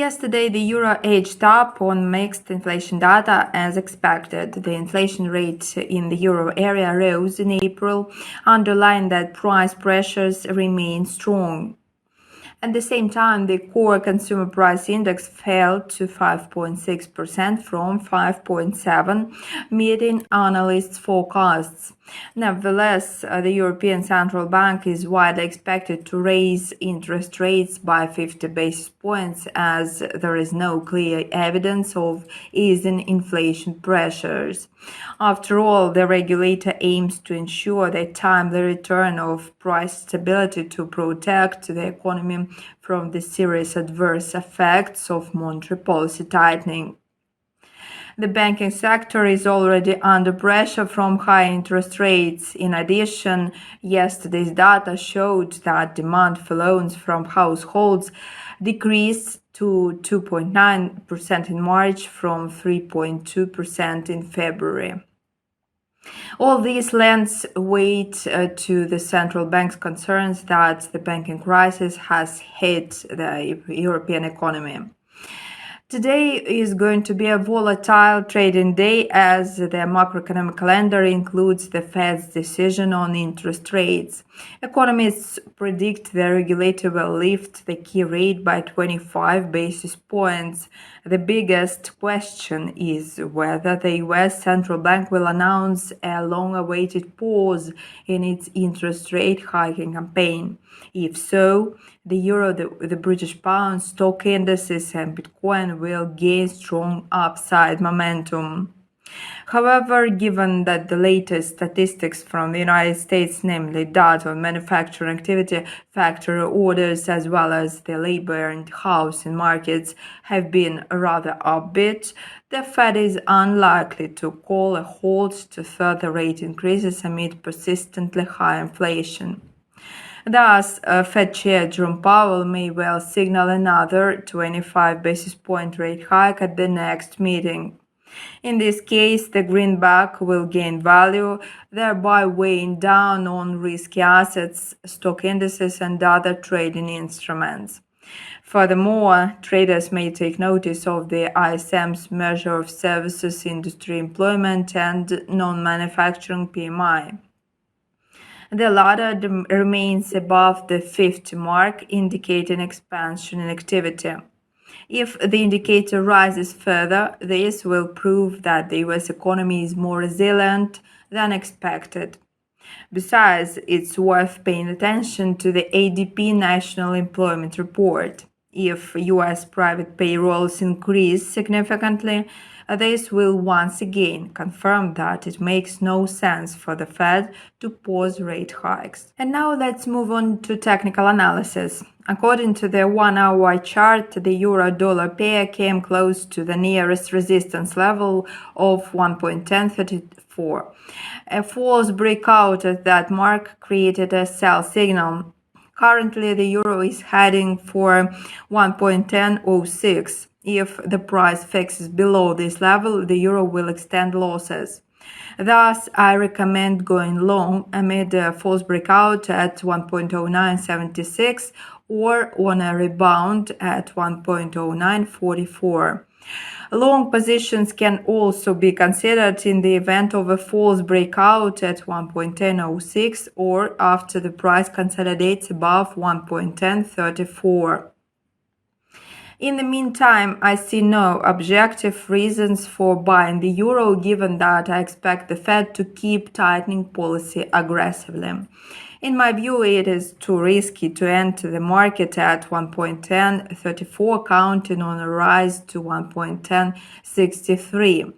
Yesterday, the euro edged up on mixed inflation data as expected. The inflation rate in the euro area rose in April, underlying that price pressures remain strong. At the same time, the core consumer price index fell to 5.6% from 5.7%, meeting analysts' forecasts. Nevertheless, the European Central Bank is widely expected to raise interest rates by 50 basis points as there is no clear evidence of easing inflation pressures. After all, the regulator aims to ensure the timely return of price stability to protect the economy from the serious adverse effects of monetary policy tightening. The banking sector is already under pressure from high interest rates. In addition, yesterday's data showed that demand for loans from households decreased to 2.9% in March from 3.2% in February. All these lends weight to the central bank's concerns that the banking crisis has hit the European economy. Today is going to be a volatile trading day as the macroeconomic calendar includes the Fed's decision on interest rates. Economists predict the regulator will lift the key rate by 25 basis points. The biggest question is whether the US Central Bank will announce a long-awaited pause in its interest rate hiking campaign. If so, the euro, the British pound, stock indices, and Bitcoin will gain strong upside momentum. However, given that the latest statistics from the United States, namely data on manufacturing activity, factory orders, as well as the labor and housing markets, have been rather upbeat, the Fed is unlikely to call a halt to further rate increases amid persistently high inflation. Thus, Fed Chair Jerome Powell may well signal another 25 basis point rate hike at the next meeting. In this case, the greenback will gain value, thereby weighing down on risky assets, stock indices, and other trading instruments. Furthermore, traders may take notice of the ISM's measure of services industry employment and non-manufacturing PMI. The latter remains above the 50 mark, indicating expansion in activity. If the indicator rises further, this will prove that the US economy is more resilient than expected. Besides, it's worth paying attention to the ADP National Employment Report. If US private payrolls increase significantly, this will once again confirm that it makes no sense for the Fed to pause rate hikes. And now let's move on to technical analysis. According to the 1-hour chart, the euro-dollar pair came close to the nearest resistance level of 1.1034. A false breakout at that mark created a sell signal. Currently, the euro is heading for 1.1006. If the price fixes below this level, the euro will extend losses. Thus, I recommend going long amid a false breakout at 1.0976 or on a rebound at 1.0944. Long positions can also be considered in the event of a false breakout at 1.1006 or after the price consolidates above 1.1034. In the meantime, I see no objective reasons for buying the euro, given that I expect the Fed to keep tightening policy aggressively. In my view, it is too risky to enter the market at 1.1034, counting on a rise to 1.1063.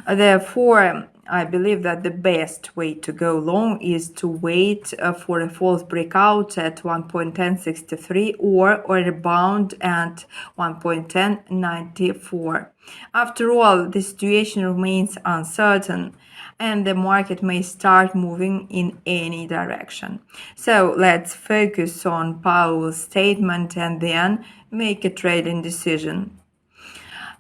Therefore, I believe that the best way to go long is to wait for a false breakout at 1.1063 or a rebound at 1.1094. After all, the situation remains uncertain and the market may start moving in any direction. So let's focus on Powell's statement and then make a trading decision.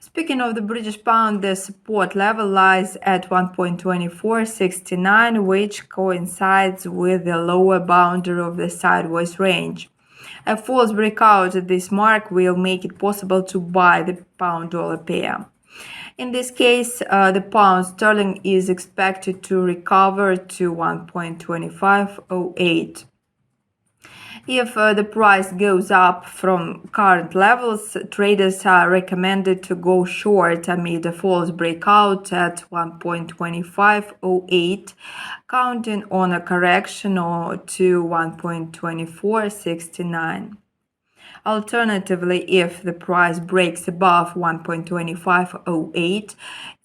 Speaking of the British pound, the support level lies at 1.2469, which coincides with the lower boundary of the sideways range. A false breakout at this mark will make it possible to buy the pound-dollar pair. In this case, the pound sterling is expected to recover to 1.2508. If the price goes up from current levels, traders are recommended to go short amid a false breakout at 1.2508, counting on a correction to 1.2469. Alternatively, if the price breaks above 1.2508,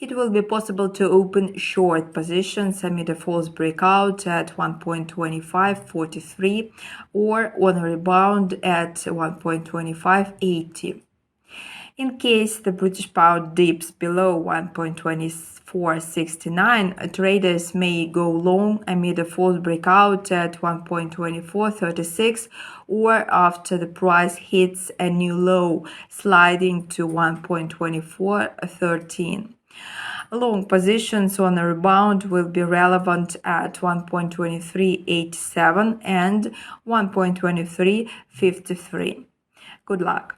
it will be possible to open short positions amid a false breakout at 1.2543 or on a rebound at 1.2580. In case the British pound dips below 1.2469, traders may go long amid a false breakout at 1.2436 or after the price hits a new low, sliding to 1.2413. Long positions on a rebound will be relevant at 1.2387 and 1.2353. Good luck.